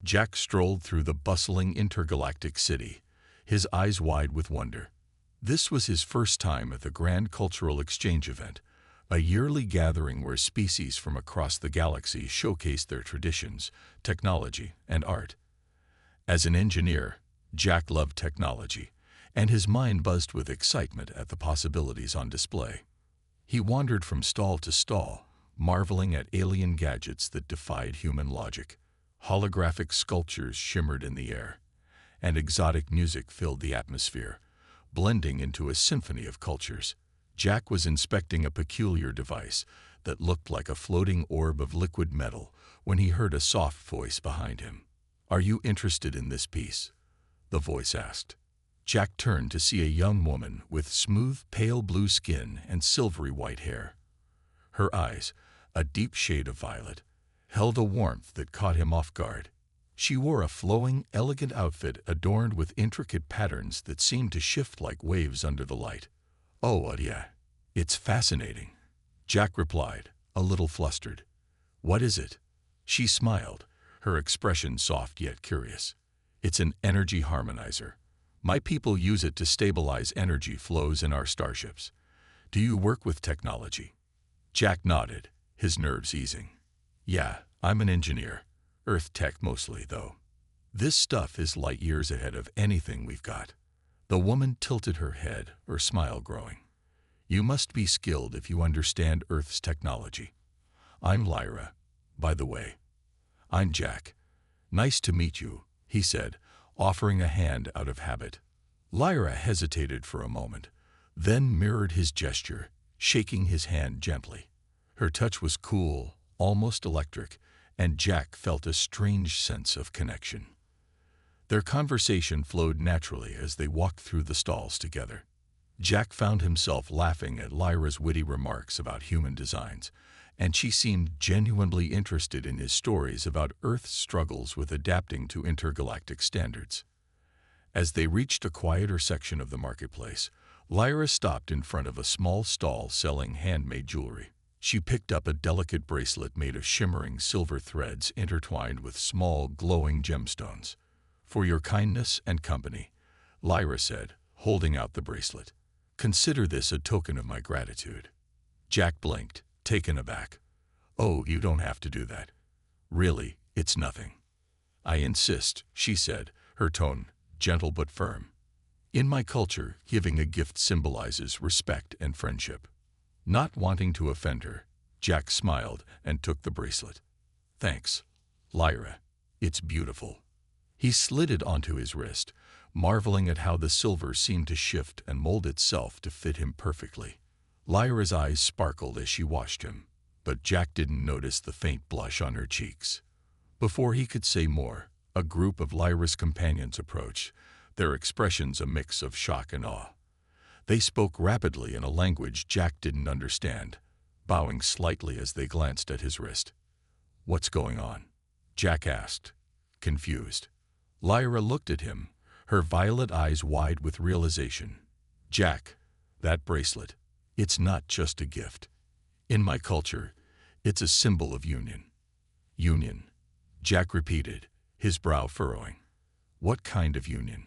Jack strolled through the bustling intergalactic city, his eyes wide with wonder. This was his first time at the Grand Cultural Exchange event, a yearly gathering where species from across the galaxy showcased their traditions, technology, and art. As an engineer, Jack loved technology, and his mind buzzed with excitement at the possibilities on display. He wandered from stall to stall, marveling at alien gadgets that defied human logic. Holographic sculptures shimmered in the air, and exotic music filled the atmosphere, blending into a symphony of cultures. Jack was inspecting a peculiar device that looked like a floating orb of liquid metal when he heard a soft voice behind him. "Are you interested in this piece?" the voice asked. Jack turned to see a young woman with smooth, pale blue skin and silvery white hair. Her eyes, a deep shade of violet, held a warmth that caught him off guard. She wore a flowing, elegant outfit adorned with intricate patterns that seemed to shift like waves under the light. "Oh, yeah. It's fascinating," Jack replied, a little flustered. "What is it?" She smiled, her expression soft yet curious. "It's an energy harmonizer. My people use it to stabilize energy flows in our starships. Do you work with technology?" Jack nodded, his nerves easing. "Yeah, I'm an engineer. Earth tech mostly, though. This stuff is light years ahead of anything we've got." The woman tilted her head, her smile growing. "You must be skilled if you understand Earth's technology. I'm Lyra, by the way." "I'm Jack. Nice to meet you," he said, offering a hand out of habit. Lyra hesitated for a moment, then mirrored his gesture, shaking his hand gently. Her touch was cool, almost electric, and Jack felt a strange sense of connection. Their conversation flowed naturally as they walked through the stalls together. Jack found himself laughing at Lyra's witty remarks about human designs, and she seemed genuinely interested in his stories about Earth's struggles with adapting to intergalactic standards. As they reached a quieter section of the marketplace, Lyra stopped in front of a small stall selling handmade jewelry. She picked up a delicate bracelet made of shimmering silver threads intertwined with small, glowing gemstones. "For your kindness and company," Lyra said, holding out the bracelet. "Consider this a token of my gratitude." Jack blinked, taken aback. "Oh, you don't have to do that. Really, it's nothing." "I insist," she said, her tone gentle but firm. "In my culture, giving a gift symbolizes respect and friendship." Not wanting to offend her, Jack smiled and took the bracelet. "Thanks, Lyra. It's beautiful." He slid it onto his wrist, marveling at how the silver seemed to shift and mold itself to fit him perfectly. Lyra's eyes sparkled as she watched him, but Jack didn't notice the faint blush on her cheeks. Before he could say more, a group of Lyra's companions approached, their expressions a mix of shock and awe. They spoke rapidly in a language Jack didn't understand, bowing slightly as they glanced at his wrist. "What's going on?" Jack asked, confused. Lyra looked at him, her violet eyes wide with realization. "Jack, that bracelet, it's not just a gift. In my culture, it's a symbol of union." "Union," Jack repeated, his brow furrowing. "What kind of union?"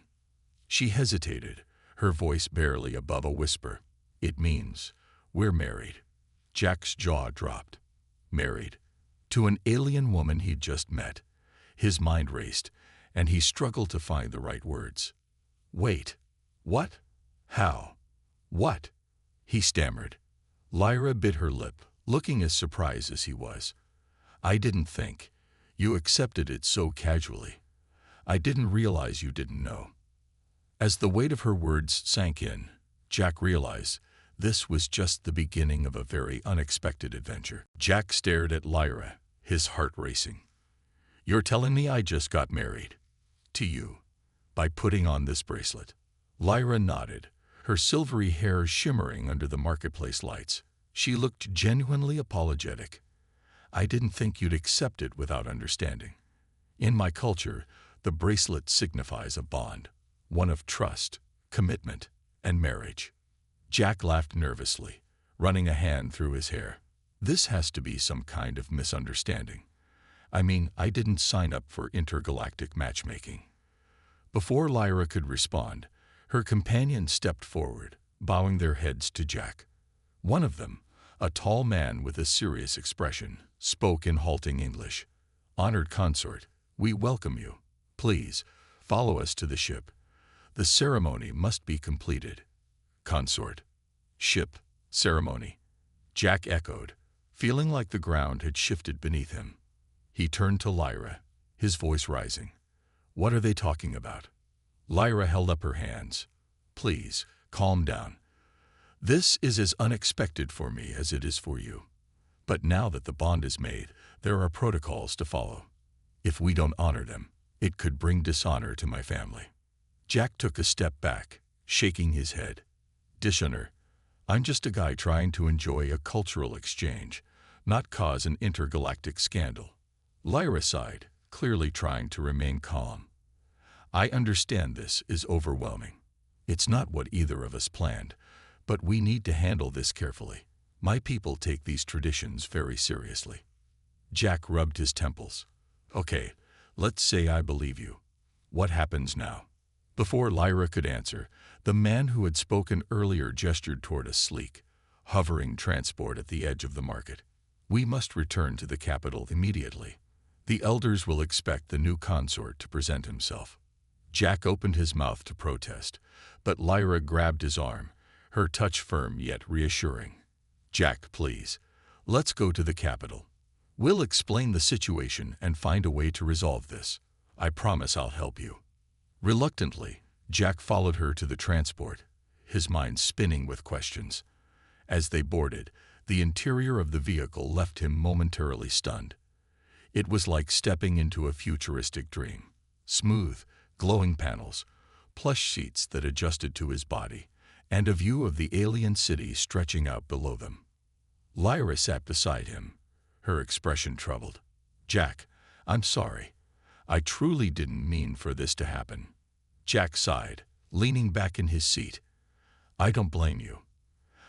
She hesitated, her voice barely above a whisper. "It means we're married." Jack's jaw dropped. Married? To an alien woman he'd just met. His mind raced, and he struggled to find the right words. "Wait. What? How? What?" he stammered. Lyra bit her lip, looking as surprised as he was. "I didn't think. You accepted it so casually. I didn't realize you didn't know." As the weight of her words sank in, Jack realized this was just the beginning of a very unexpected adventure. Jack stared at Lyra, his heart racing. "You're telling me I just got married? To you? By putting on this bracelet?" Lyra nodded, her silvery hair shimmering under the marketplace lights. She looked genuinely apologetic. "I didn't think you'd accept it without understanding. In my culture, the bracelet signifies a bond, one of trust, commitment, and marriage." Jack laughed nervously, running a hand through his hair. "This has to be some kind of misunderstanding. I mean, I didn't sign up for intergalactic matchmaking." Before Lyra could respond, her companions stepped forward, bowing their heads to Jack. One of them, a tall man with a serious expression, spoke in halting English. "Honored consort, we welcome you. Please, follow us to the ship. The ceremony must be completed." "Consort. Ship. Ceremony." Jack echoed, feeling like the ground had shifted beneath him. He turned to Lyra, his voice rising. "What are they talking about?" Lyra held up her hands. "Please, calm down. This is as unexpected for me as it is for you. But now that the bond is made, there are protocols to follow. If we don't honor them, it could bring dishonor to my family." Jack took a step back, shaking his head. "Dishonor? I'm just a guy trying to enjoy a cultural exchange, not cause an intergalactic scandal." Lyra sighed, clearly trying to remain calm. "I understand this is overwhelming. It's not what either of us planned, but we need to handle this carefully. My people take these traditions very seriously." Jack rubbed his temples. "Okay, let's say I believe you. What happens now?" Before Lyra could answer, the man who had spoken earlier gestured toward a sleek, hovering transport at the edge of the market. "We must return to the capital immediately. The elders will expect the new consort to present himself." Jack opened his mouth to protest, but Lyra grabbed his arm, her touch firm yet reassuring. "Jack, please, let's go to the capital. We'll explain the situation and find a way to resolve this. I promise I'll help you." Reluctantly, Jack followed her to the transport, his mind spinning with questions. As they boarded, the interior of the vehicle left him momentarily stunned. It was like stepping into a futuristic dream. Smooth, glowing panels, plush seats that adjusted to his body, and a view of the alien city stretching out below them. Lyra sat beside him, her expression troubled. "Jack, I'm sorry. I truly didn't mean for this to happen." Jack sighed, leaning back in his seat. "I don't blame you.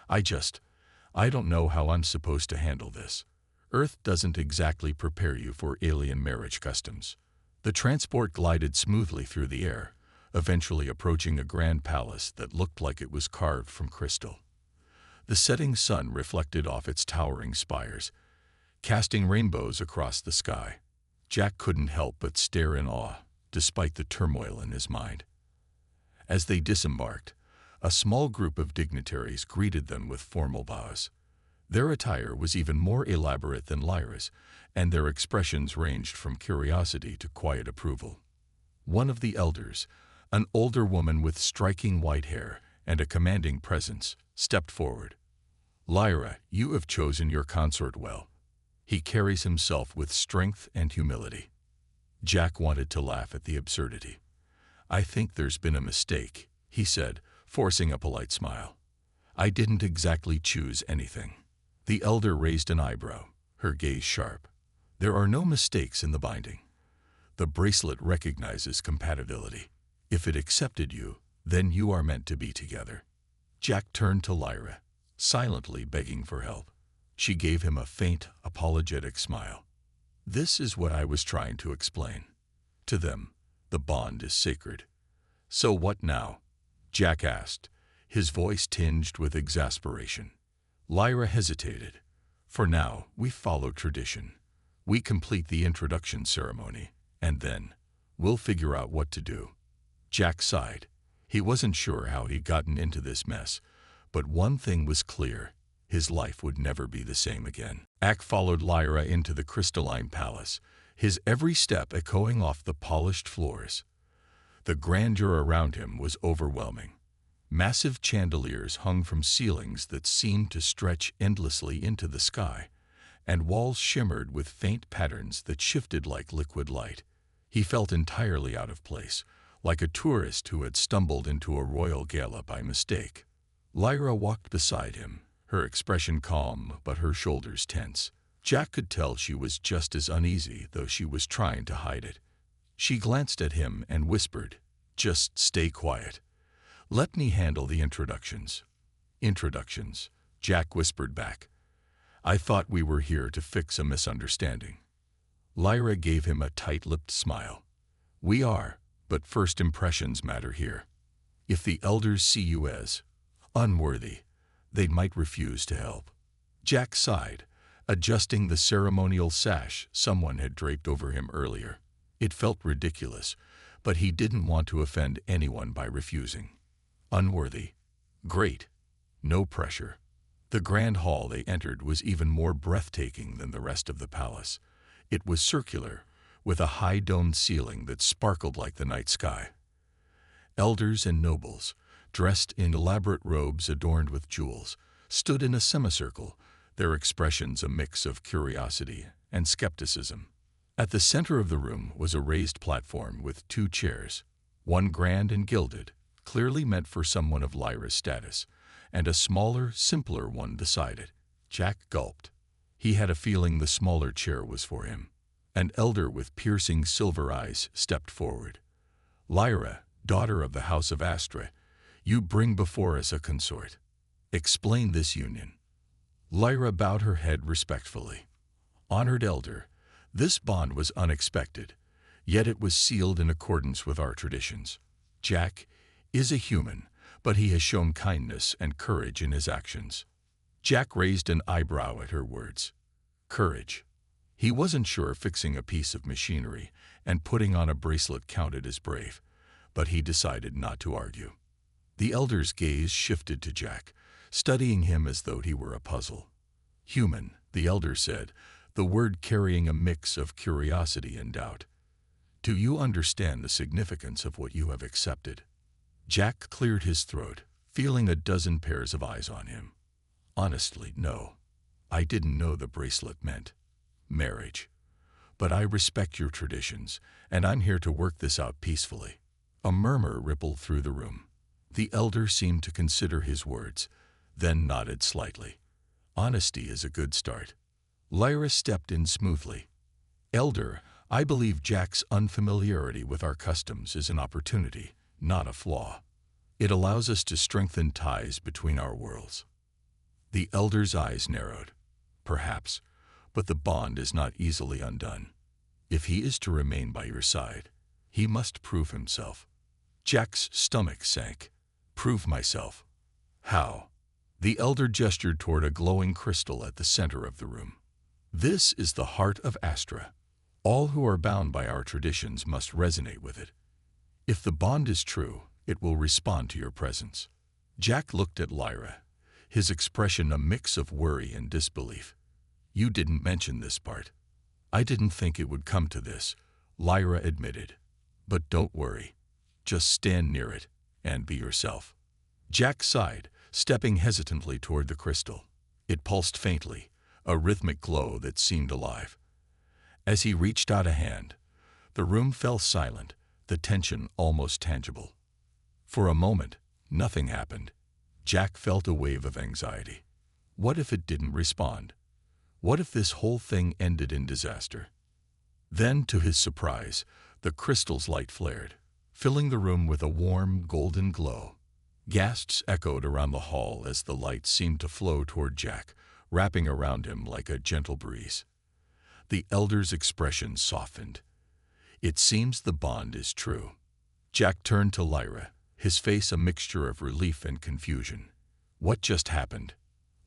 I don't know how I'm supposed to handle this. Earth doesn't exactly prepare you for alien marriage customs." The transport glided smoothly through the air, eventually approaching a grand palace that looked like it was carved from crystal. The setting sun reflected off its towering spires, casting rainbows across the sky. Jack couldn't help but stare in awe, despite the turmoil in his mind. As they disembarked, a small group of dignitaries greeted them with formal bows. Their attire was even more elaborate than Lyra's, and their expressions ranged from curiosity to quiet approval. One of the elders, an older woman with striking white hair and a commanding presence, stepped forward. "Lyra, you have chosen your consort well. He carries himself with strength and humility." Jack wanted to laugh at the absurdity. "I think there's been a mistake," he said, forcing a polite smile. "I didn't exactly choose anything." The elder raised an eyebrow, her gaze sharp. "There are no mistakes in the binding. The bracelet recognizes compatibility. If it accepted you, then you are meant to be together." Jack turned to Lyra, silently begging for help. She gave him a faint, apologetic smile. "This is what I was trying to explain. To them, the bond is sacred." "So what now?" Jack asked, his voice tinged with exasperation. Lyra hesitated. "For now, we follow tradition. We complete the introduction ceremony, and then we'll figure out what to do." Jack sighed. He wasn't sure how he'd gotten into this mess, but one thing was clear: his life would never be the same again. Jack followed Lyra into the crystalline palace, his every step echoing off the polished floors. The grandeur around him was overwhelming. Massive chandeliers hung from ceilings that seemed to stretch endlessly into the sky, and walls shimmered with faint patterns that shifted like liquid light. He felt entirely out of place, like a tourist who had stumbled into a royal gala by mistake. Lyra walked beside him, her expression calm but her shoulders tense. Jack could tell she was just as uneasy, though she was trying to hide it. She glanced at him and whispered, "Just stay quiet. Let me handle the introductions." "Introductions," Jack whispered back. "I thought we were here to fix a misunderstanding." Lyra gave him a tight-lipped smile. "We are, but first impressions matter here. If the elders see you as unworthy, they might refuse to help." Jack sighed, adjusting the ceremonial sash someone had draped over him earlier. It felt ridiculous, but he didn't want to offend anyone by refusing. Unworthy. Great. No pressure. The grand hall they entered was even more breathtaking than the rest of the palace. It was circular, with a high-domed ceiling that sparkled like the night sky. Elders and nobles, dressed in elaborate robes adorned with jewels, stood in a semicircle, their expressions a mix of curiosity and skepticism. At the center of the room was a raised platform with 2 chairs, one grand and gilded, clearly meant for someone of Lyra's status, and a smaller, simpler one beside it. Jack gulped. He had a feeling the smaller chair was for him. An elder with piercing silver eyes stepped forward. "Lyra, daughter of the House of Astra, you bring before us a consort. Explain this union." Lyra bowed her head respectfully. "Honored elder, this bond was unexpected, yet it was sealed in accordance with our traditions. Jack is a human, but he has shown kindness and courage in his actions." Jack raised an eyebrow at her words. Courage. He wasn't sure fixing a piece of machinery and putting on a bracelet counted as brave, but he decided not to argue. The elder's gaze shifted to Jack, studying him as though he were a puzzle. "Human," the elder said, the word carrying a mix of curiosity and doubt. "Do you understand the significance of what you have accepted?" Jack cleared his throat, feeling a dozen pairs of eyes on him. "Honestly, no. I didn't know the bracelet meant marriage. But I respect your traditions, and I'm here to work this out peacefully." A murmur rippled through the room. The elder seemed to consider his words, then nodded slightly. "Honesty is a good start." Lyra stepped in smoothly. "Elder, I believe Jack's unfamiliarity with our customs is an opportunity, not a flaw. It allows us to strengthen ties between our worlds." The elder's eyes narrowed. "Perhaps, but the bond is not easily undone. If he is to remain by your side, he must prove himself." Jack's stomach sank. "Prove myself? How?" The elder gestured toward a glowing crystal at the center of the room. "This is the heart of Astra. All who are bound by our traditions must resonate with it. If the bond is true, it will respond to your presence." Jack looked at Lyra, his expression a mix of worry and disbelief. "You didn't mention this part." "I didn't think it would come to this," Lyra admitted. "But don't worry. Just stand near it and be yourself." Jack sighed, stepping hesitantly toward the crystal. It pulsed faintly, a rhythmic glow that seemed alive. As he reached out a hand, the room fell silent, the tension almost tangible. For a moment, nothing happened. Jack felt a wave of anxiety. What if it didn't respond? What if this whole thing ended in disaster? Then, to his surprise, the crystal's light flared, filling the room with a warm, golden glow. Gasps echoed around the hall as the light seemed to flow toward Jack, wrapping around him like a gentle breeze. The elder's expression softened. "It seems the bond is true." Jack turned to Lyra, his face a mixture of relief and confusion. "What just happened?"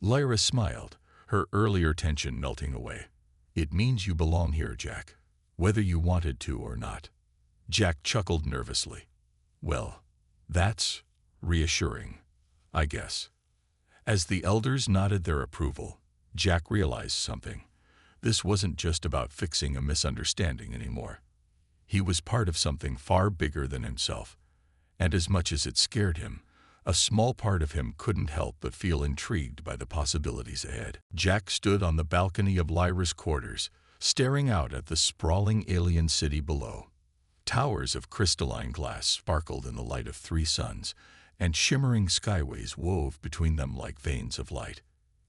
Lyra smiled, her earlier tension melting away. "It means you belong here, Jack, whether you wanted to or not." Jack chuckled nervously. "Well, that's reassuring, I guess." As the elders nodded their approval, Jack realized something. This wasn't just about fixing a misunderstanding anymore. He was part of something far bigger than himself, and as much as it scared him, a small part of him couldn't help but feel intrigued by the possibilities ahead. Jack stood on the balcony of Lyra's quarters, staring out at the sprawling alien city below. Towers of crystalline glass sparkled in the light of 3 suns, and shimmering skyways wove between them like veins of light.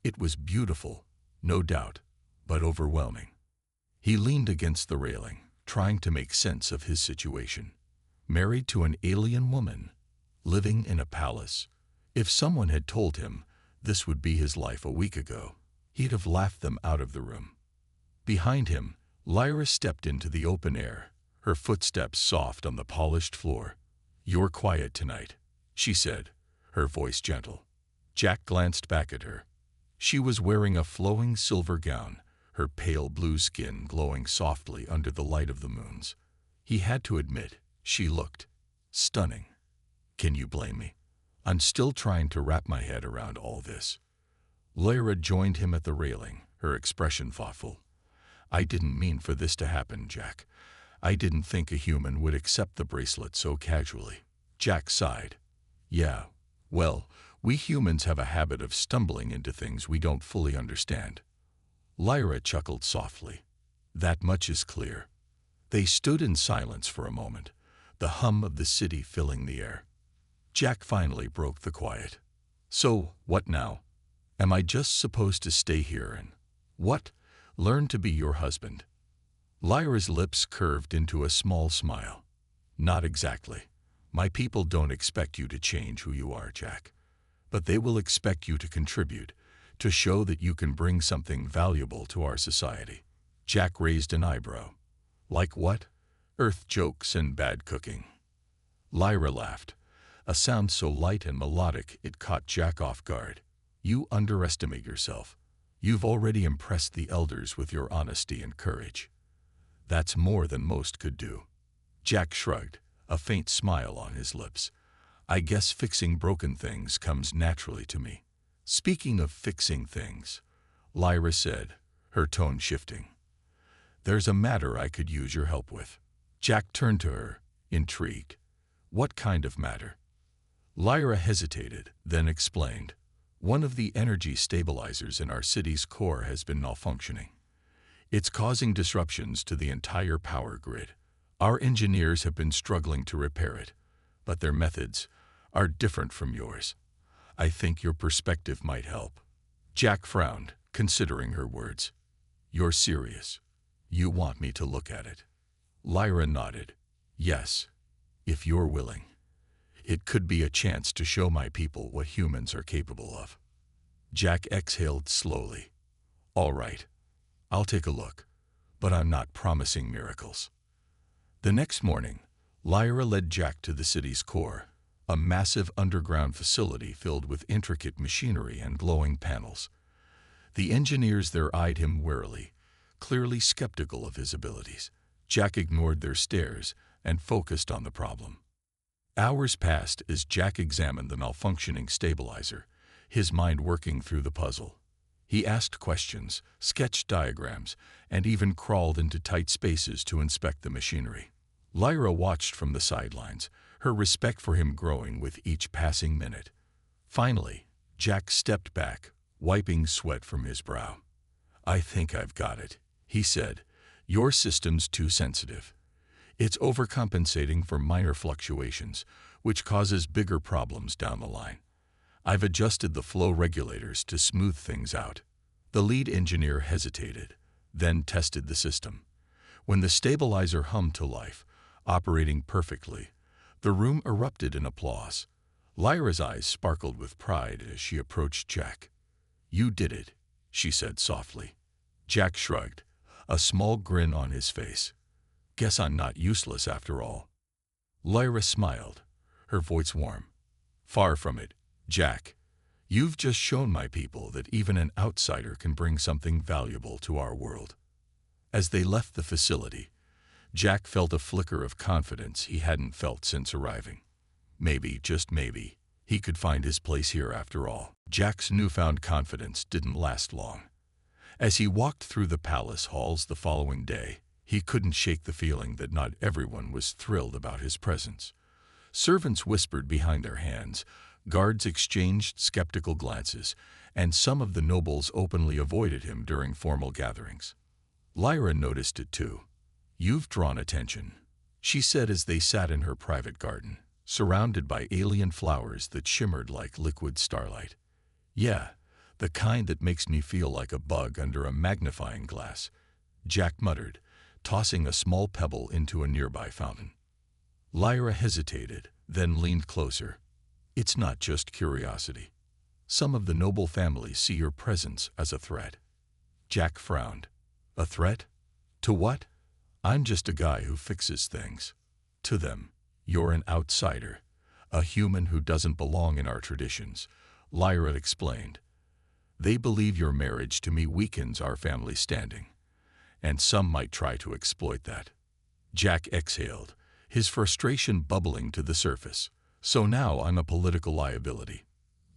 It was beautiful, no doubt, but overwhelming. He leaned against the railing, trying to make sense of his situation. Married to an alien woman, living in a palace. If someone had told him this would be his life a week ago, he'd have laughed them out of the room. Behind him, Lyra stepped into the open air, her footsteps soft on the polished floor. "You're quiet tonight," she said, her voice gentle. Jack glanced back at her. She was wearing a flowing silver gown, her pale blue skin glowing softly under the light of the moons. He had to admit, she looked stunning. "Can you blame me? I'm still trying to wrap my head around all this." Lyra joined him at the railing, her expression thoughtful. "I didn't mean for this to happen, Jack. I didn't think a human would accept the bracelet so casually." Jack sighed. "Yeah, well, we humans have a habit of stumbling into things we don't fully understand." Lyra chuckled softly. "That much is clear." They stood in silence for a moment, the hum of the city filling the air. Jack finally broke the quiet. "So, what now? Am I just supposed to stay here and, what, learn to be your husband?" Lyra's lips curved into a small smile. "Not exactly. My people don't expect you to change who you are, Jack. But they will expect you to contribute, to show that you can bring something valuable to our society." Jack raised an eyebrow. "Like what? Earth jokes and bad cooking." Lyra laughed, a sound so light and melodic it caught Jack off guard. "You underestimate yourself. You've already impressed the elders with your honesty and courage. That's more than most could do." Jack shrugged, a faint smile on his lips. "I guess fixing broken things comes naturally to me." "Speaking of fixing things," Lyra said, her tone shifting, "there's a matter I could use your help with." Jack turned to her, intrigued. "What kind of matter?" Lyra hesitated, then explained. "One of the energy stabilizers in our city's core has been malfunctioning. It's causing disruptions to the entire power grid. Our engineers have been struggling to repair it, but their methods are different from yours. I think your perspective might help." Jack frowned, considering her words. "You're serious? You want me to look at it?" Lyra nodded. "Yes, if you're willing. It could be a chance to show my people what humans are capable of." Jack exhaled slowly. "All right, I'll take a look, but I'm not promising miracles." The next morning, Lyra led Jack to the city's core, a massive underground facility filled with intricate machinery and glowing panels. The engineers there eyed him warily, clearly skeptical of his abilities. Jack ignored their stares and focused on the problem. Hours passed as Jack examined the malfunctioning stabilizer, his mind working through the puzzle. He asked questions, sketched diagrams, and even crawled into tight spaces to inspect the machinery. Lyra watched from the sidelines, her respect for him growing with each passing minute. Finally, Jack stepped back, wiping sweat from his brow. "I think I've got it," he said. "Your system's too sensitive. It's overcompensating for minor fluctuations, which causes bigger problems down the line. I've adjusted the flow regulators to smooth things out." The lead engineer hesitated, then tested the system. When the stabilizer hummed to life, operating perfectly, the room erupted in applause. Lyra's eyes sparkled with pride as she approached Jack. "You did it," she said softly. Jack shrugged, a small grin on his face. "Guess I'm not useless after all." Lyra smiled, her voice warm. "Far from it, Jack. You've just shown my people that even an outsider can bring something valuable to our world." As they left the facility, Jack felt a flicker of confidence he hadn't felt since arriving. Maybe, just maybe, he could find his place here after all. Jack's newfound confidence didn't last long. As he walked through the palace halls the following day, he couldn't shake the feeling that not everyone was thrilled about his presence. Servants whispered behind their hands, guards exchanged skeptical glances, and some of the nobles openly avoided him during formal gatherings. Lyra noticed it too. "You've drawn attention," she said as they sat in her private garden, surrounded by alien flowers that shimmered like liquid starlight. "Yeah, the kind that makes me feel like a bug under a magnifying glass," Jack muttered, tossing a small pebble into a nearby fountain. Lyra hesitated, then leaned closer. "It's not just curiosity. Some of the noble families see your presence as a threat." Jack frowned. "A threat? To what? I'm just a guy who fixes things. To them, you're an outsider, a human who doesn't belong in our traditions, Lyra explained. They believe your marriage to me weakens our family standing, and some might try to exploit that. Jack exhaled, his frustration bubbling to the surface. So now I'm a political liability.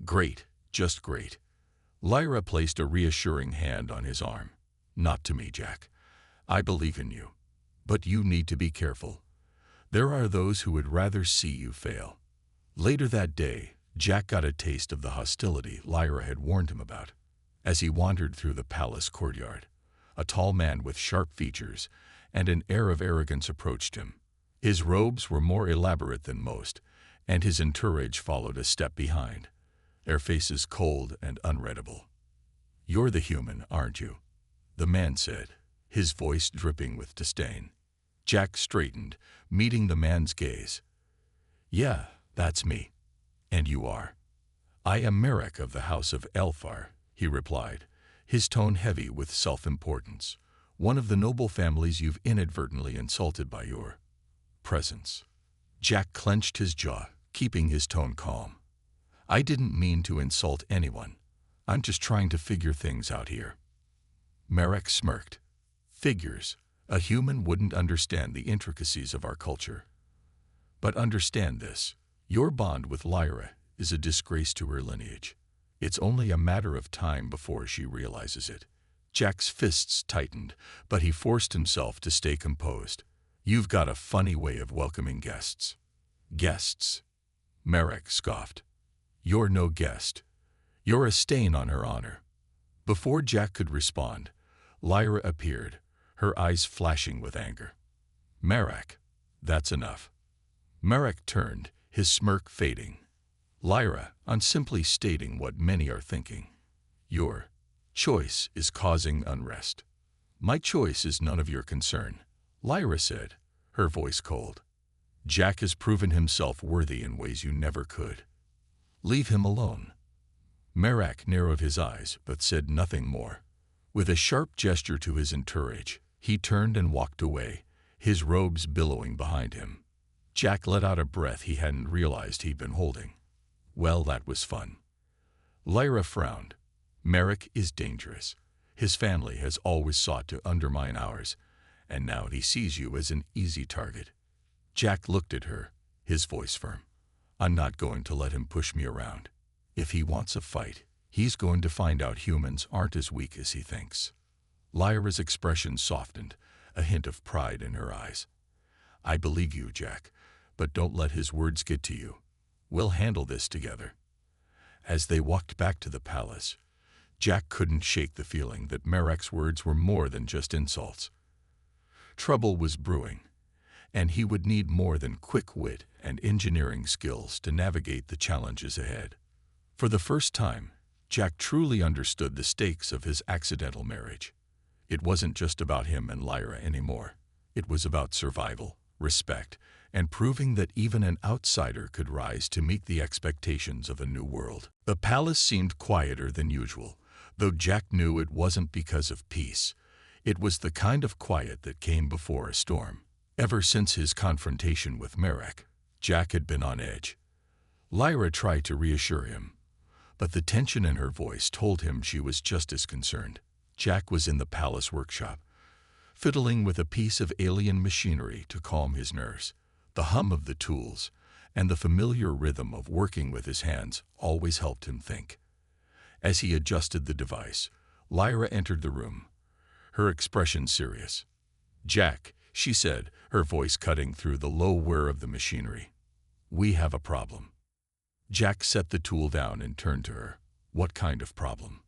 Great, just great. Lyra placed a reassuring hand on his arm. Not to me, Jack. I believe in you. But you need to be careful. There are those who would rather see you fail. Later that day, Jack got a taste of the hostility Lyra had warned him about. As he wandered through the palace courtyard, a tall man with sharp features and an air of arrogance approached him. His robes were more elaborate than most, and his entourage followed a step behind, their faces cold and unreadable. You're the human, aren't you? The man said, his voice dripping with disdain. Jack straightened, meeting the man's gaze. Yeah, that's me. And you are? I am Merrick of the House of Elfar, he replied, his tone heavy with self-importance. One of the noble families you've inadvertently insulted by your presence. Jack clenched his jaw, keeping his tone calm. I didn't mean to insult anyone. I'm just trying to figure things out here. Merrick smirked. Figures. A human wouldn't understand the intricacies of our culture. But understand this. Your bond with Lyra is a disgrace to her lineage. It's only a matter of time before she realizes it. Jack's fists tightened, but he forced himself to stay composed. You've got a funny way of welcoming guests. Guests? Merrick scoffed. You're no guest. You're a stain on her honor. Before Jack could respond, Lyra appeared, her eyes flashing with anger. Merrick, that's enough. Merrick turned, his smirk fading. Lyra, I'm simply stating what many are thinking. Your choice is causing unrest. My choice is none of your concern, Lyra said, her voice cold. Jack has proven himself worthy in ways you never could. Leave him alone. Merrick narrowed his eyes, but said nothing more. With a sharp gesture to his entourage, he turned and walked away, his robes billowing behind him. Jack let out a breath he hadn't realized he'd been holding. Well, that was fun. Lyra frowned. Merrick is dangerous. His family has always sought to undermine ours, and now he sees you as an easy target. Jack looked at her, his voice firm. I'm not going to let him push me around. If he wants a fight, he's going to find out humans aren't as weak as he thinks. Lyra's expression softened, a hint of pride in her eyes. I believe you, Jack, but don't let his words get to you. We'll handle this together. As they walked back to the palace, Jack couldn't shake the feeling that Merrick's words were more than just insults. Trouble was brewing, and he would need more than quick wit and engineering skills to navigate the challenges ahead. For the first time, Jack truly understood the stakes of his accidental marriage. It wasn't just about him and Lyra anymore. It was about survival, respect, and proving that even an outsider could rise to meet the expectations of a new world. The palace seemed quieter than usual, though Jack knew it wasn't because of peace. It was the kind of quiet that came before a storm. Ever since his confrontation with Merrick, Jack had been on edge. Lyra tried to reassure him, but the tension in her voice told him she was just as concerned. Jack was in the palace workshop, fiddling with a piece of alien machinery to calm his nerves. The hum of the tools and the familiar rhythm of working with his hands always helped him think. As he adjusted the device, Lyra entered the room, her expression serious. Jack, she said, her voice cutting through the low whir of the machinery. We have a problem. Jack set the tool down and turned to her. What kind of problem?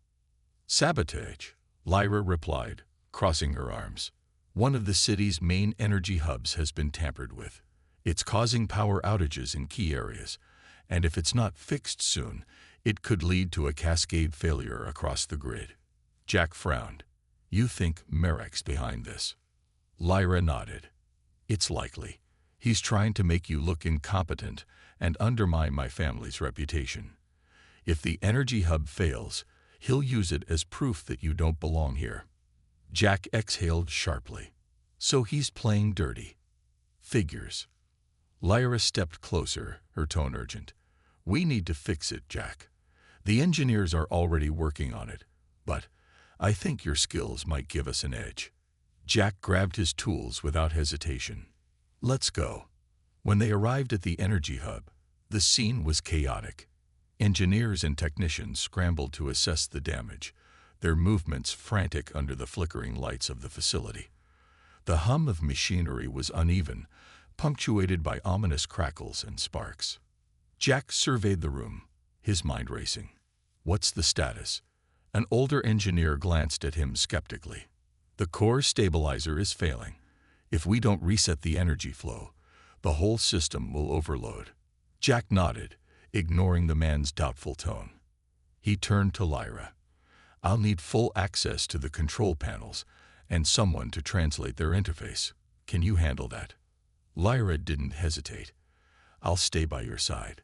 Sabotage, Lyra replied, crossing her arms. One of the city's main energy hubs has been tampered with. It's causing power outages in key areas, and if it's not fixed soon, it could lead to a cascade failure across the grid. Jack frowned. You think Merrick's behind this? Lyra nodded. It's likely. He's trying to make you look incompetent and undermine my family's reputation. If the energy hub fails, he'll use it as proof that you don't belong here. Jack exhaled sharply. So he's playing dirty. Figures. Lyra stepped closer, her tone urgent. We need to fix it, Jack. The engineers are already working on it, but I think your skills might give us an edge. Jack grabbed his tools without hesitation. Let's go. When they arrived at the energy hub, the scene was chaotic. Engineers and technicians scrambled to assess the damage, their movements frantic under the flickering lights of the facility. The hum of machinery was uneven, punctuated by ominous crackles and sparks. Jack surveyed the room, his mind racing. What's the status? An older engineer glanced at him skeptically. The core stabilizer is failing. If we don't reset the energy flow, the whole system will overload. Jack nodded, ignoring the man's doubtful tone. He turned to Lyra. I'll need full access to the control panels and someone to translate their interface. Can you handle that? Lyra didn't hesitate. I'll stay by your side.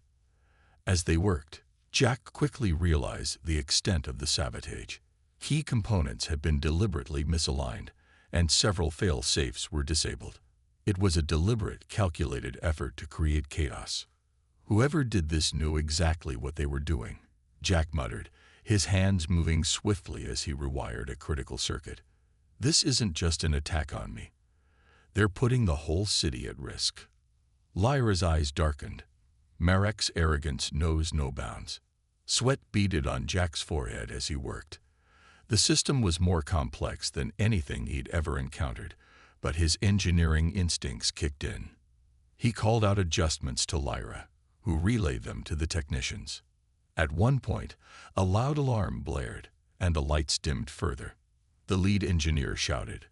As they worked, Jack quickly realized the extent of the sabotage. Key components had been deliberately misaligned, and several fail-safes were disabled. It was a deliberate, calculated effort to create chaos. Whoever did this knew exactly what they were doing, Jack muttered, his hands moving swiftly as he rewired a critical circuit. This isn't just an attack on me. They're putting the whole city at risk. Lyra's eyes darkened. Marek's arrogance knows no bounds. Sweat beaded on Jack's forehead as he worked. The system was more complex than anything he'd ever encountered, but his engineering instincts kicked in. He called out adjustments to Lyra, who relayed them to the technicians. At one point, a loud alarm blared, and the lights dimmed further. The lead engineer shouted,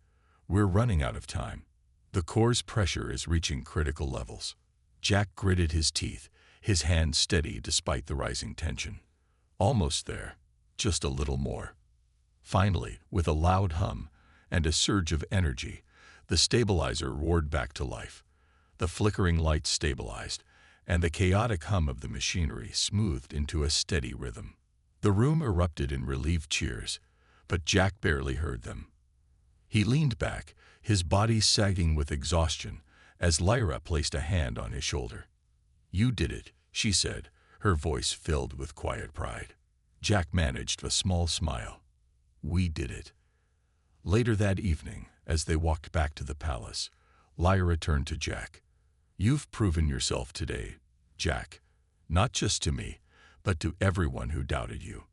"We're running out of time. The core's pressure is reaching critical levels." Jack gritted his teeth, his hands steady despite the rising tension. Almost there, just a little more. Finally, with a loud hum and a surge of energy, the stabilizer roared back to life. The flickering lights stabilized, and the chaotic hum of the machinery smoothed into a steady rhythm. The room erupted in relieved cheers, but Jack barely heard them. He leaned back, his body sagging with exhaustion, as Lyra placed a hand on his shoulder. "You did it," she said, her voice filled with quiet pride. Jack managed a small smile. "We did it." Later that evening, as they walked back to the palace, Lyra turned to Jack. "You've proven yourself today, Jack. Not just to me, but to everyone who doubted you."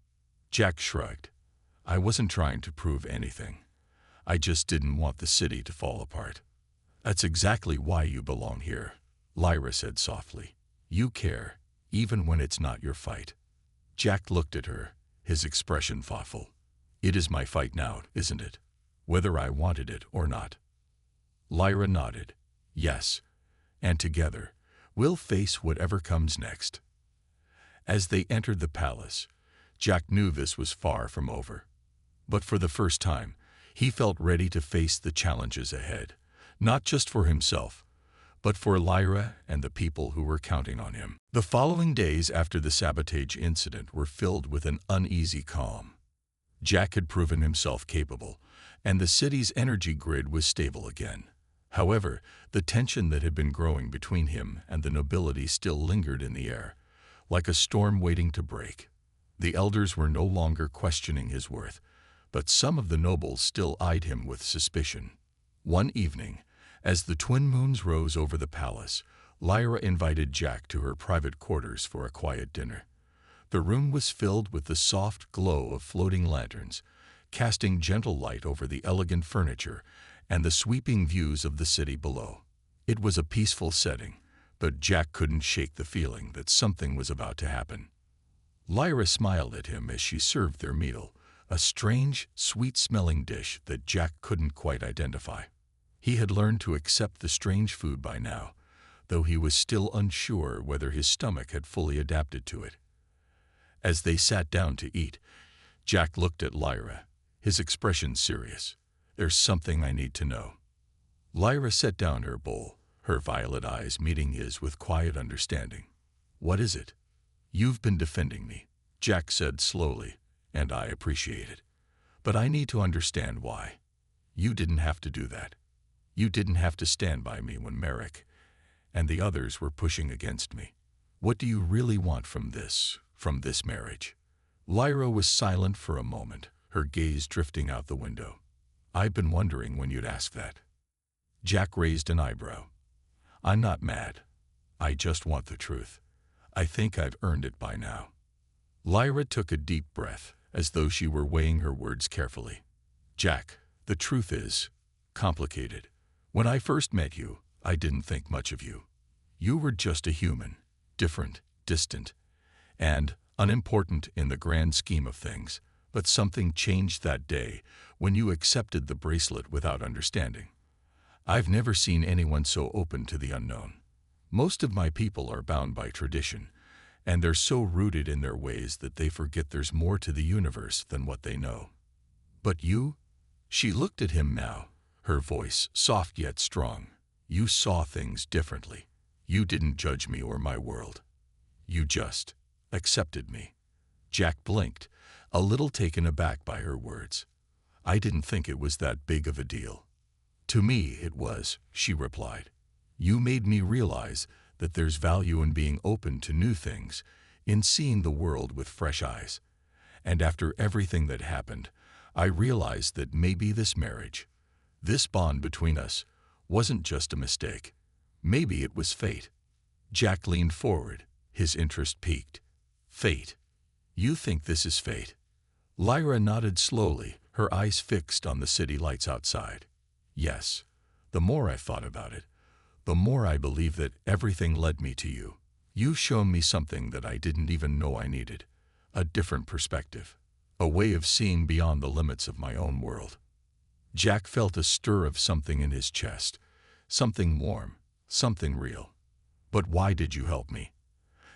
Jack shrugged. "I wasn't trying to prove anything. I just didn't want the city to fall apart." "That's exactly why you belong here," Lyra said softly. "You care, even when it's not your fight." Jack looked at her, his expression thoughtful. "It is my fight now, isn't it? Whether I wanted it or not." Lyra nodded. "Yes, and together, we'll face whatever comes next." As they entered the palace, Jack knew this was far from over. But for the first time, he felt ready to face the challenges ahead, not just for himself, but for Lyra and the people who were counting on him. The following days after the sabotage incident were filled with an uneasy calm. Jack had proven himself capable, and the city's energy grid was stable again. However, the tension that had been growing between him and the nobility still lingered in the air, like a storm waiting to break. The elders were no longer questioning his worth, but some of the nobles still eyed him with suspicion. One evening, as the twin moons rose over the palace, Lyra invited Jack to her private quarters for a quiet dinner. The room was filled with the soft glow of floating lanterns, casting gentle light over the elegant furniture and the sweeping views of the city below. It was a peaceful setting, but Jack couldn't shake the feeling that something was about to happen. Lyra smiled at him as she served their meal, a strange, sweet-smelling dish that Jack couldn't quite identify. He had learned to accept the strange food by now, though he was still unsure whether his stomach had fully adapted to it. As they sat down to eat, Jack looked at Lyra, his expression serious. "There's something I need to know." Lyra set down her bowl, her violet eyes meeting his with quiet understanding. "What is it?" "You've been defending me," Jack said slowly, "and I appreciate it. But I need to understand why. You didn't have to do that. You didn't have to stand by me when Merrick and the others were pushing against me. What do you really want from this marriage?" Lyra was silent for a moment, her gaze drifting out the window. "I've been wondering when you'd ask that." Jack raised an eyebrow. "I'm not mad. I just want the truth. I think I've earned it by now." Lyra took a deep breath, as though she were weighing her words carefully. "Jack, the truth is complicated. When I first met you, I didn't think much of you. You were just a human, different, distant, and unimportant in the grand scheme of things. But something changed that day when you accepted the bracelet without understanding. I've never seen anyone so open to the unknown. Most of my people are bound by tradition, and they're so rooted in their ways that they forget there's more to the universe than what they know. But you?" She looked at him now, her voice soft yet strong. "You saw things differently. You didn't judge me or my world. You just accepted me." Jack blinked, a little taken aback by her words. "I didn't think it was that big of a deal." "To me it was," she replied. "You made me realize that there's value in being open to new things, in seeing the world with fresh eyes. And after everything that happened, I realized that maybe this marriage, this bond between us, wasn't just a mistake. Maybe it was fate." Jack leaned forward, his interest piqued. "Fate? You think this is fate?" Lyra nodded slowly, her eyes fixed on the city lights outside. "Yes. The more I've thought about it, the more I believe that everything led me to you. You've shown me something that I didn't even know I needed, a different perspective, a way of seeing beyond the limits of my own world." Jack felt a stir of something in his chest, something warm, something real. "But why did you help me?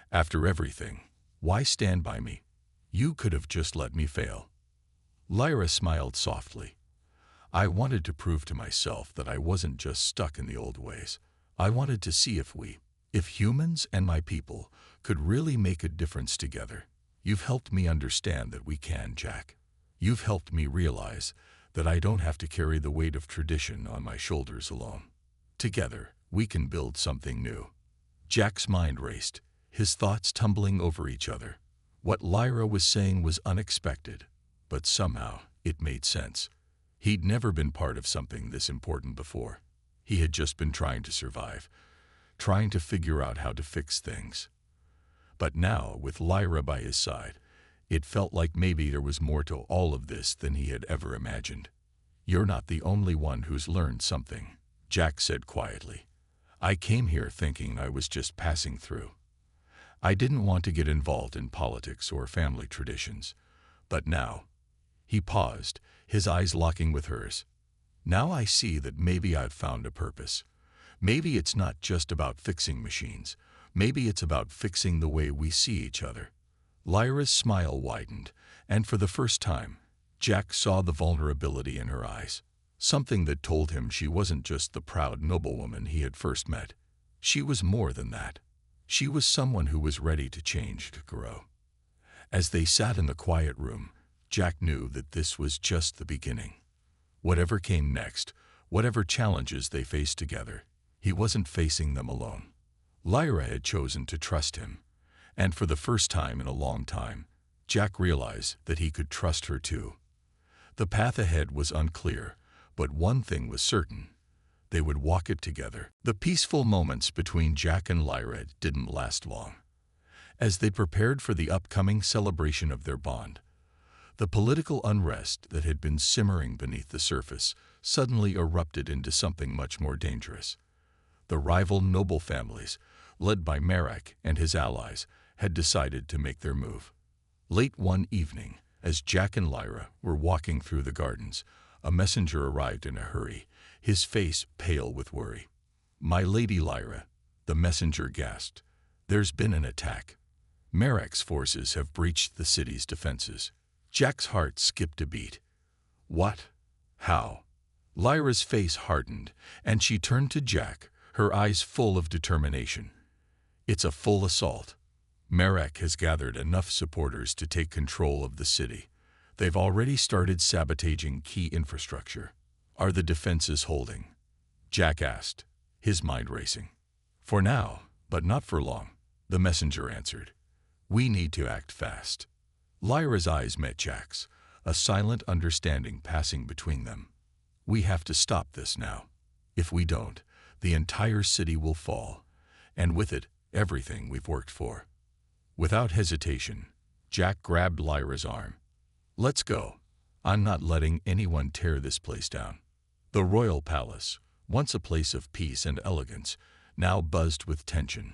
After everything, why stand by me? You could have just let me fail." Lyra smiled softly. "I wanted to prove to myself that I wasn't just stuck in the old ways. I wanted to see if humans and my people could really make a difference together. You've helped me understand that we can, Jack. You've helped me realize that I don't have to carry the weight of tradition on my shoulders alone. Together, we can build something new." Jack's mind raced, his thoughts tumbling over each other. What Lyra was saying was unexpected, but somehow it made sense. He'd never been part of something this important before. He had just been trying to survive, trying to figure out how to fix things. But now, with Lyra by his side, it felt like maybe there was more to all of this than he had ever imagined. "You're not the only one who's learned something," Jack said quietly. "I came here thinking I was just passing through. I didn't want to get involved in politics or family traditions. But now—" He paused, his eyes locking with hers. "Now I see that maybe I've found a purpose. Maybe it's not just about fixing machines. Maybe it's about fixing the way we see each other." Lyra's smile widened, and for the first time, Jack saw the vulnerability in her eyes. Something that told him she wasn't just the proud noblewoman he had first met. She was more than that. She was someone who was ready to change, to grow. As they sat in the quiet room, Jack knew that this was just the beginning. Whatever came next, whatever challenges they faced together, he wasn't facing them alone. Lyra had chosen to trust him, and for the first time in a long time, Jack realized that he could trust her too. The path ahead was unclear, but one thing was certain: they would walk it together. The peaceful moments between Jack and Lyra didn't last long. As they prepared for the upcoming celebration of their bond, the political unrest that had been simmering beneath the surface suddenly erupted into something much more dangerous. The rival noble families, led by Merrick and his allies, had decided to make their move. Late one evening, as Jack and Lyra were walking through the gardens, a messenger arrived in a hurry, his face pale with worry. "My lady Lyra," the messenger gasped, "there's been an attack. Merrick's forces have breached the city's defenses." Jack's heart skipped a beat. "What? How?" Lyra's face hardened, and she turned to Jack, her eyes full of determination. "It's a full assault. Merrick has gathered enough supporters to take control of the city. They've already started sabotaging key infrastructure. Are the defenses holding?" Jack asked, his mind racing. For now, but not for long, the messenger answered. We need to act fast. Lyra's eyes met Jack's, a silent understanding passing between them. We have to stop this now. If we don't, the entire city will fall, and with it, everything we've worked for. Without hesitation, Jack grabbed Lyra's arm. Let's go. I'm not letting anyone tear this place down. The royal palace, once a place of peace and elegance, now buzzed with tension.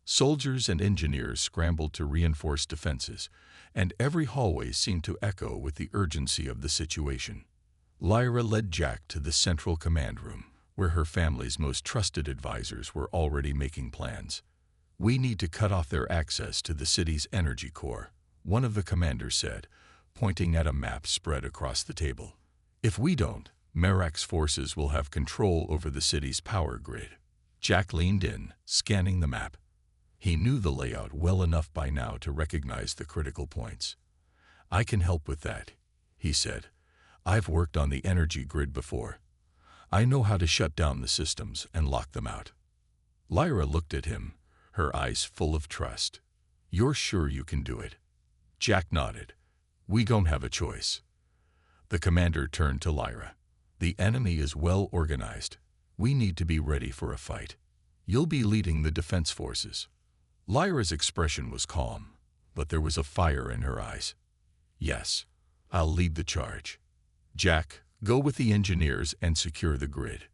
Soldiers and engineers scrambled to reinforce defenses, and every hallway seemed to echo with the urgency of the situation. Lyra led Jack to the central command room, where her family's most trusted advisors were already making plans. We need to cut off their access to the city's energy core, one of the commanders said, pointing at a map spread across the table. If we don't, Merak's forces will have control over the city's power grid. Jack leaned in, scanning the map. He knew the layout well enough by now to recognize the critical points. I can help with that, he said. I've worked on the energy grid before. I know how to shut down the systems and lock them out. Lyra looked at him, her eyes full of trust. You're sure you can do it? Jack nodded. We don't have a choice. The commander turned to Lyra. The enemy is well organized. We need to be ready for a fight. You'll be leading the defense forces. Lyra's expression was calm, but there was a fire in her eyes. Yes, I'll lead the charge. Jack, go with the engineers and secure the grid.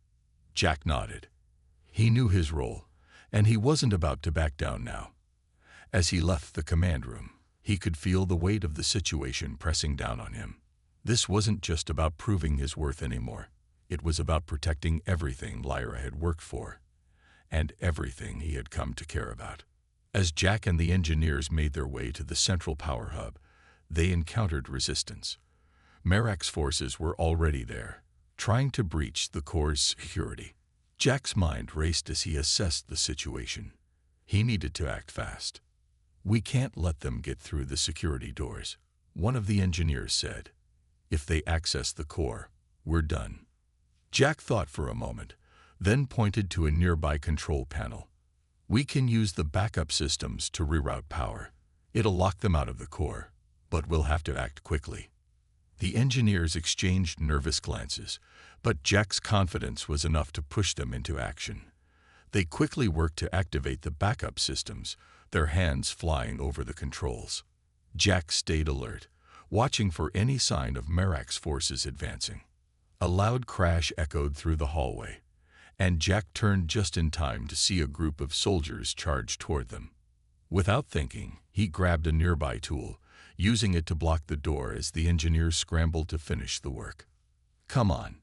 Jack nodded. He knew his role, and he wasn't about to back down now. As he left the command room, he could feel the weight of the situation pressing down on him. This wasn't just about proving his worth anymore. It was about protecting everything Lyra had worked for, and everything he had come to care about. As Jack and the engineers made their way to the central power hub, they encountered resistance. Merak's forces were already there, trying to breach the core's security. Jack's mind raced as he assessed the situation. He needed to act fast. We can't let them get through the security doors, one of the engineers said. If they access the core, we're done. Jack thought for a moment, then pointed to a nearby control panel. We can use the backup systems to reroute power. It'll lock them out of the core, but we'll have to act quickly. The engineers exchanged nervous glances, but Jack's confidence was enough to push them into action. They quickly worked to activate the backup systems, their hands flying over the controls. Jack stayed alert, watching for any sign of Merak's forces advancing. A loud crash echoed through the hallway, and Jack turned just in time to see a group of soldiers charge toward them. Without thinking, he grabbed a nearby tool, using it to block the door as the engineers scrambled to finish the work. Come on,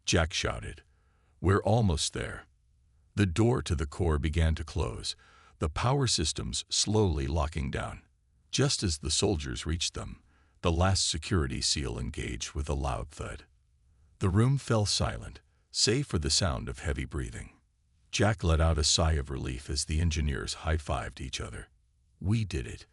Jack shouted. We're almost there. The door to the core began to close, the power systems slowly locking down. Just as the soldiers reached them, the last security seal engaged with a loud thud. The room fell silent, save for the sound of heavy breathing. Jack let out a sigh of relief as the engineers high-fived each other. We did it.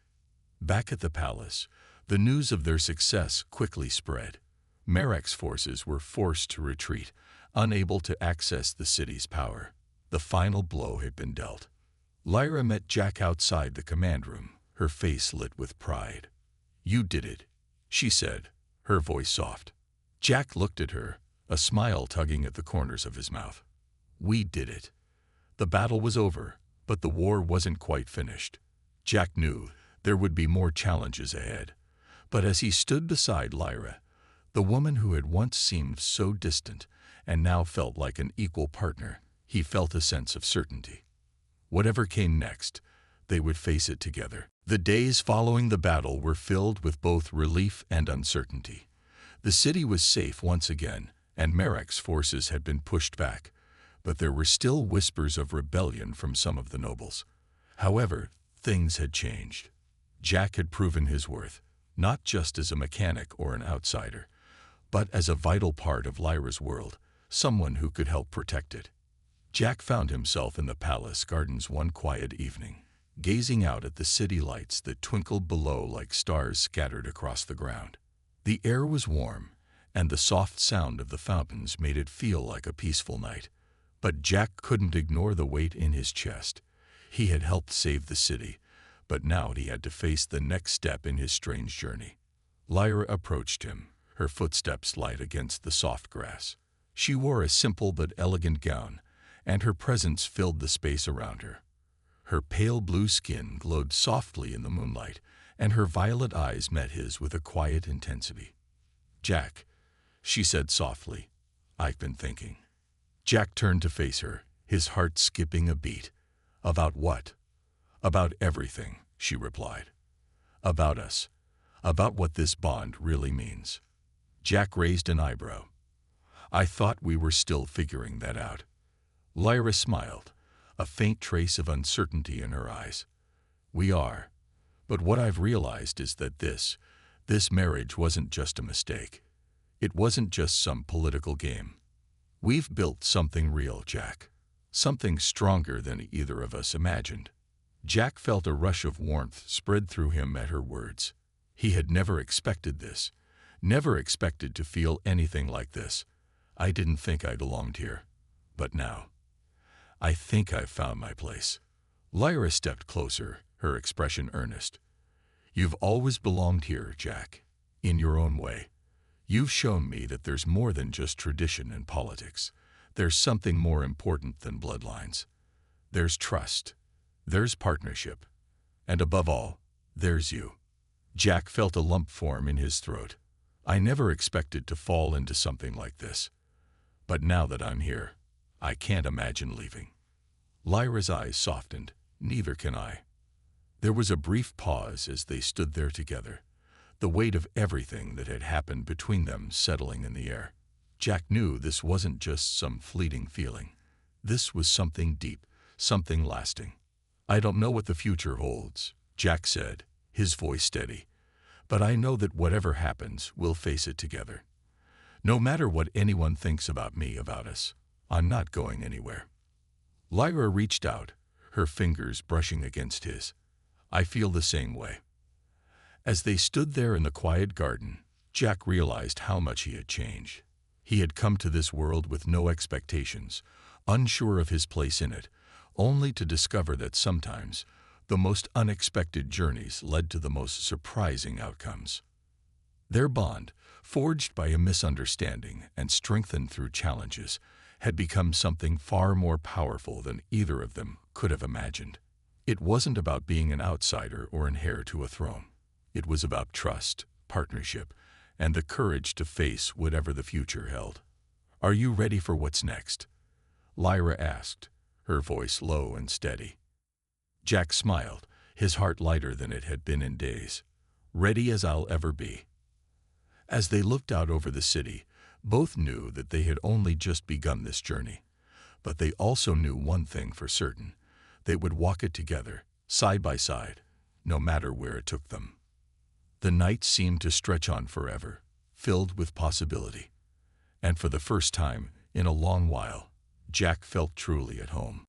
Back at the palace, the news of their success quickly spread. Merak's forces were forced to retreat, unable to access the city's power. The final blow had been dealt. Lyra met Jack outside the command room, her face lit with pride. You did it, she said, her voice soft. Jack looked at her, a smile tugging at the corners of his mouth. We did it. The battle was over, but the war wasn't quite finished. Jack knew there would be more challenges ahead, but as he stood beside Lyra, the woman who had once seemed so distant and now felt like an equal partner, he felt a sense of certainty. Whatever came next, they would face it together. The days following the battle were filled with both relief and uncertainty. The city was safe once again, and Merak's forces had been pushed back, but there were still whispers of rebellion from some of the nobles. However, things had changed. Jack had proven his worth, not just as a mechanic or an outsider, but as a vital part of Lyra's world, someone who could help protect it. Jack found himself in the palace gardens one quiet evening, gazing out at the city lights that twinkled below like stars scattered across the ground. The air was warm, and the soft sound of the fountains made it feel like a peaceful night. But Jack couldn't ignore the weight in his chest. He had helped save the city, but now he had to face the next step in his strange journey. Lyra approached him, her footsteps light against the soft grass. She wore a simple but elegant gown, and her presence filled the space around her. Her pale blue skin glowed softly in the moonlight, and her violet eyes met his with a quiet intensity. "Jack," she said softly, "I've been thinking." Jack turned to face her, his heart skipping a beat. "About what?" "About everything," she replied. "About us. About what this bond really means." Jack raised an eyebrow. "I thought we were still figuring that out." Lyra smiled, a faint trace of uncertainty in her eyes. "We are. But what I've realized is that this marriage wasn't just a mistake. It wasn't just some political game. We've built something real, Jack. Something stronger than either of us imagined." Jack felt a rush of warmth spread through him at her words. He had never expected this, never expected to feel anything like this. "I didn't think I belonged here. But now, I think I've found my place." Lyra stepped closer, her expression earnest. "You've always belonged here, Jack, in your own way. You've shown me that there's more than just tradition and politics. There's something more important than bloodlines. There's trust. There's partnership. And above all, there's you." Jack felt a lump form in his throat. "I never expected to fall into something like this. But now that I'm here, I can't imagine leaving." Lyra's eyes softened. "Neither can I." There was a brief pause as they stood there together, the weight of everything that had happened between them settling in the air. Jack knew this wasn't just some fleeting feeling. This was something deep, something lasting. "I don't know what the future holds," Jack said, his voice steady. "But I know that whatever happens, we'll face it together. No matter what anyone thinks about me, about us, I'm not going anywhere." Lyra reached out, her fingers brushing against his. "I feel the same way." As they stood there in the quiet garden, Jack realized how much he had changed. He had come to this world with no expectations, unsure of his place in it, only to discover that sometimes the most unexpected journeys led to the most surprising outcomes. Their bond, forged by a misunderstanding and strengthened through challenges, had become something far more powerful than either of them could have imagined. It wasn't about being an outsider or an heir to a throne. It was about trust, partnership, and the courage to face whatever the future held. "Are you ready for what's next?" Lyra asked, her voice low and steady. Jack smiled, his heart lighter than it had been in days. "Ready as I'll ever be." As they looked out over the city, both knew that they had only just begun this journey. But they also knew one thing for certain: they would walk it together, side by side, no matter where it took them. The night seemed to stretch on forever, filled with possibility. And for the first time in a long while, Jack felt truly at home.